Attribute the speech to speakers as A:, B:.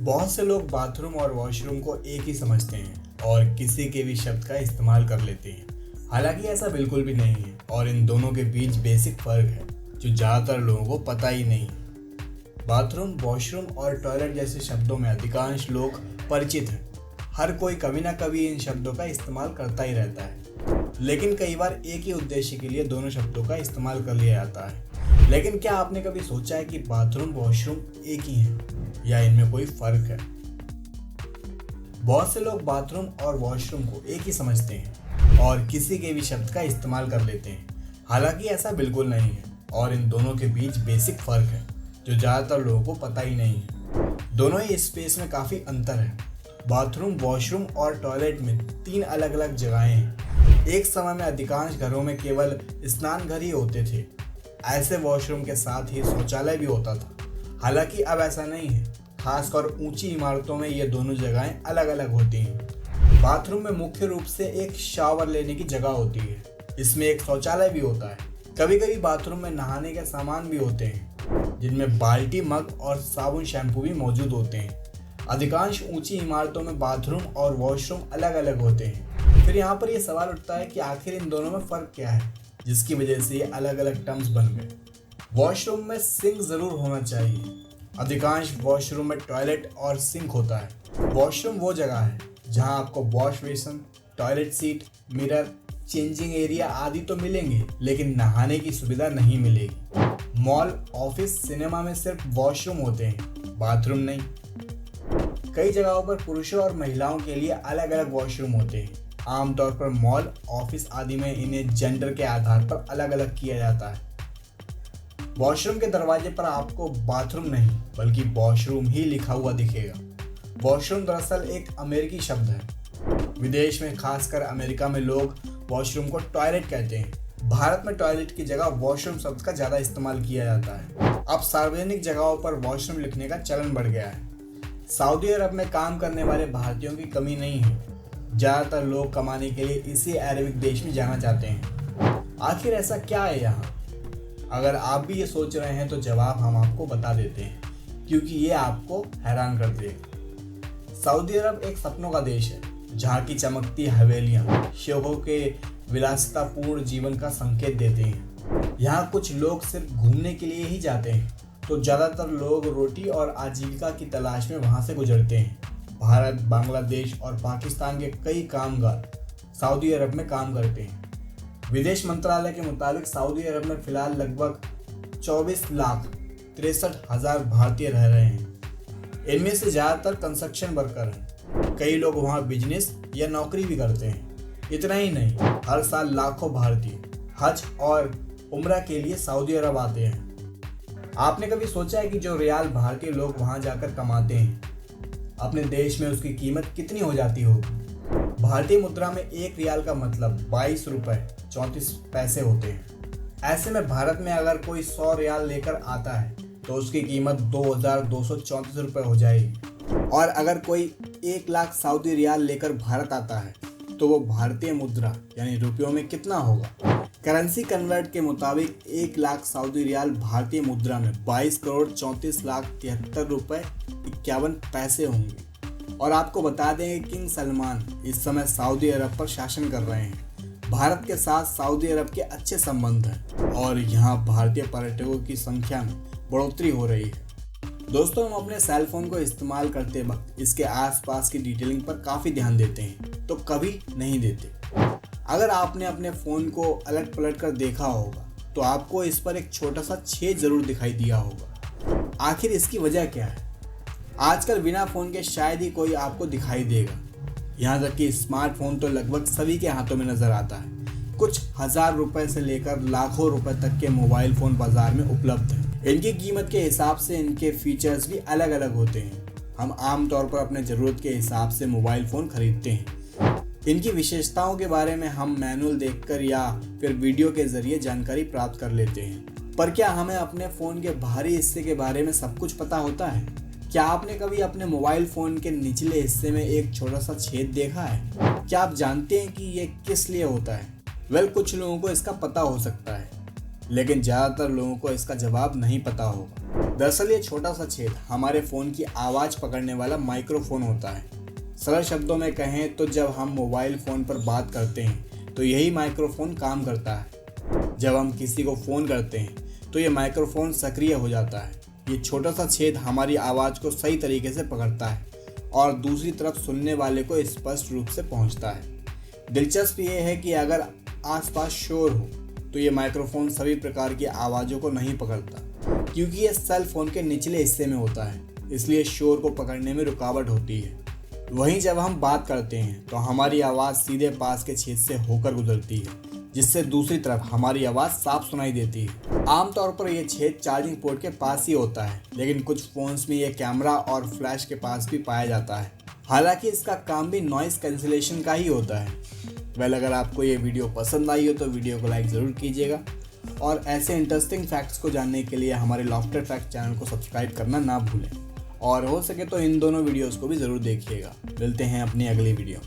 A: बहुत से लोग बाथरूम और वॉशरूम को एक ही समझते हैं और किसी के भी शब्द का इस्तेमाल कर लेते हैं। हालांकि ऐसा बिल्कुल भी नहीं है और इन दोनों के बीच बेसिक फर्क है जो ज़्यादातर लोगों को पता ही नहीं है। बाथरूम, वॉशरूम और टॉयलेट जैसे शब्दों में अधिकांश लोग परिचित हैं। हर कोई कभी ना कभी इन शब्दों का इस्तेमाल करता ही रहता है, लेकिन कई बार एक ही उद्देश्य के लिए दोनों शब्दों का इस्तेमाल कर लिया जाता है। लेकिन क्या आपने कभी सोचा है कि बाथरूम, वॉशरूम एक ही है या इनमें कोई फर्क है? बहुत से लोग बाथरूम और वॉशरूम को एक ही समझते हैं और किसी के भी शब्द का इस्तेमाल कर लेते हैं। हालांकि ऐसा बिल्कुल नहीं है और इन दोनों के बीच बेसिक फर्क है जो ज़्यादातर लोगों को पता ही नहीं है। दोनों ही स्पेस में काफ़ी अंतर है। बाथरूम, वॉशरूम और टॉयलेट में 3 अलग अलग जगहें हैं। एक समय में अधिकांश घरों में केवल स्नान घर ही होते थे। ऐसे वॉशरूम के साथ ही शौचालय भी होता था। हालांकि अब ऐसा नहीं है। खासकर ऊंची इमारतों में ये दोनों जगहें अलग अलग होती हैं। बाथरूम में मुख्य रूप से एक शावर लेने की जगह होती है। इसमें एक शौचालय भी होता है। कभी कभी बाथरूम में नहाने के सामान भी होते हैं जिनमें बाल्टी, मग और साबुन, शैम्पू भी मौजूद होते हैं। अधिकांश ऊंची इमारतों में बाथरूम और वॉशरूम अलग अलग होते हैं। फिर यहाँ पर यह सवाल उठता है कि आखिर इन दोनों में फ़र्क क्या है जिसकी वजह से ये अलग अलग टर्म्स बन गए। वॉशरूम में सिंक ज़रूर होना चाहिए। अधिकांश वॉशरूम में टॉयलेट और सिंक होता है। वॉशरूम वो जगह है जहां आपको wash basin, toilet seat, mirror, changing area आदि तो मिलेंगे, लेकिन नहाने की सुविधा नहीं मिलेगी। मॉल, ऑफिस, सिनेमा में सिर्फ वॉशरूम होते हैं, बाथरूम नहीं। कई जगहों पर पुरुषों और महिलाओं के लिए अलग अलग वॉशरूम होते हैं। आमतौर पर मॉल, ऑफिस आदि में इन्हें जेंडर के आधार पर अलग अलग किया जाता है। वॉशरूम के दरवाजे पर आपको बाथरूम नहीं बल्कि वॉशरूम ही लिखा हुआ दिखेगा। वॉशरूम दरअसल एक अमेरिकी शब्द है। विदेश में, खासकर अमेरिका में, लोग वॉशरूम को टॉयलेट कहते हैं। भारत में टॉयलेट की जगह वॉशरूम शब्द का ज़्यादा इस्तेमाल किया जाता है। अब सार्वजनिक जगहों पर वॉशरूम लिखने का चलन बढ़ गया है। सऊदी अरब में काम करने वाले भारतीयों की कमी नहीं है। ज़्यादातर लोग कमाने के लिए इसी अरबिक देश में जाना चाहते हैं। आखिर ऐसा क्या है यहाँ? अगर आप भी ये सोच रहे हैं तो जवाब हम आपको बता देते हैं, क्योंकि ये आपको हैरान कर देगा। सऊदी अरब एक सपनों का देश है जहाँ की चमकती हवेलियाँ शोभों के विलासितापूर्ण जीवन का संकेत देते हैं। यहाँ कुछ लोग सिर्फ घूमने के लिए ही जाते हैं, तो ज़्यादातर लोग रोटी और आजीविका की तलाश में वहाँ से गुजरते हैं। भारत, बांग्लादेश और पाकिस्तान के कई कामगार सऊदी अरब में काम करते हैं। विदेश मंत्रालय के मुताबिक सऊदी अरब में फिलहाल लगभग 24,63,000 भारतीय रह रहे हैं। इनमें से ज़्यादातर कंस्ट्रक्शन वर्कर हैं। कई लोग वहाँ बिजनेस या नौकरी भी करते हैं। इतना ही नहीं, हर साल लाखों भारतीय हज और उम्रा के लिए सऊदी अरब आते हैं। आपने कभी सोचा है कि जो रियाल भारतीय लोग वहाँ जाकर कमाते हैं, अपने देश में उसकी कीमत कितनी हो जाती होगी? भारतीय मुद्रा में 1 रियाल का मतलब 22 रुपये 34 पैसे होते हैं। ऐसे में भारत में अगर कोई 100 रियाल लेकर आता है तो उसकी कीमत 2,234 रुपये हो जाएगी। और अगर कोई 1 लाख सऊदी रियाल लेकर भारत आता है तो वो भारतीय मुद्रा यानी रुपयों में कितना होगा? करेंसी कन्वर्ट के मुताबिक 1 लाख सऊदी रियाल भारतीय मुद्रा में 22,34,73,73 रुपये 51 पैसे होंगे। और आपको बता दें कि किंग सलमान इस समय सऊदी अरब पर शासन कर रहे हैं। भारत के साथ सऊदी अरब के अच्छे संबंध हैं और यहाँ भारतीय पर्यटकों की संख्या में बढ़ोतरी हो रही है। दोस्तों, हम अपने सेल फोन को इस्तेमाल करते वक्त इसके आसपास की डिटेलिंग पर काफ़ी ध्यान देते हैं, तो कभी नहीं देते। अगर आपने अपने फ़ोन को अलट पलट कर देखा होगा तो आपको इस पर एक छोटा सा छेद ज़रूर दिखाई दिया होगा। आखिर इसकी वजह क्या है? आजकल बिना फ़ोन के शायद ही कोई आपको दिखाई देगा। यहाँ तक कि स्मार्टफोन तो लगभग सभी के हाथों में नज़र आता है। कुछ हज़ार रुपए से लेकर लाखों रुपए तक के मोबाइल फ़ोन बाज़ार में उपलब्ध हैं। इनकी कीमत के हिसाब से इनके फीचर्स भी अलग अलग होते हैं। हम आमतौर पर अपने ज़रूरत के हिसाब से मोबाइल फ़ोन खरीदते हैं। इनकी विशेषताओं के बारे में हम मैनुअल देखकर या फिर वीडियो के ज़रिए जानकारी प्राप्त कर लेते हैं। पर क्या हमें अपने फ़ोन के बाहरी हिस्से के बारे में सब कुछ पता होता है? क्या आपने कभी अपने मोबाइल फ़ोन के निचले हिस्से में एक छोटा सा छेद देखा है? क्या आप जानते हैं कि ये किस लिए होता है? कुछ लोगों को इसका पता हो सकता है, लेकिन ज़्यादातर लोगों को इसका जवाब नहीं पता होगा। दरअसल ये छोटा सा छेद हमारे फ़ोन की आवाज़ पकड़ने वाला माइक्रोफोन होता है। सरल शब्दों में कहें तो जब हम मोबाइल फ़ोन पर बात करते हैं तो यही माइक्रोफोन काम करता है। जब हम किसी को फ़ोन करते हैं तो ये माइक्रोफोन सक्रिय हो जाता है। ये छोटा सा छेद हमारी आवाज़ को सही तरीके से पकड़ता है और दूसरी तरफ सुनने वाले को स्पष्ट रूप से पहुंचता है। दिलचस्प ये है कि अगर आसपास शोर हो तो ये माइक्रोफोन सभी प्रकार की आवाज़ों को नहीं पकड़ता, क्योंकि ये सेल फोन के निचले हिस्से में होता है, इसलिए शोर को पकड़ने में रुकावट होती है। वहीं जब हम बात करते हैं तो हमारी आवाज़ सीधे पास के छेद से होकर गुजरती है, जिससे दूसरी तरफ हमारी आवाज़ साफ सुनाई देती है। आमतौर पर यह छेद चार्जिंग पोर्ट के पास ही होता है, लेकिन कुछ फ़ोन्स में यह कैमरा और फ्लैश के पास भी पाया जाता है। हालांकि इसका काम भी नॉइस कैंसिलेशन का ही होता है। अगर आपको ये वीडियो पसंद आई हो तो वीडियो को लाइक ज़रूर कीजिएगा और ऐसे इंटरेस्टिंग फैक्ट्स को जानने के लिए हमारे लॉफ्टर फैक्ट चैनल को सब्सक्राइब करना ना भूलें और हो सके तो इन दोनों वीडियोस को भी ज़रूर देखिएगा। मिलते हैं अपनी अगली वीडियो।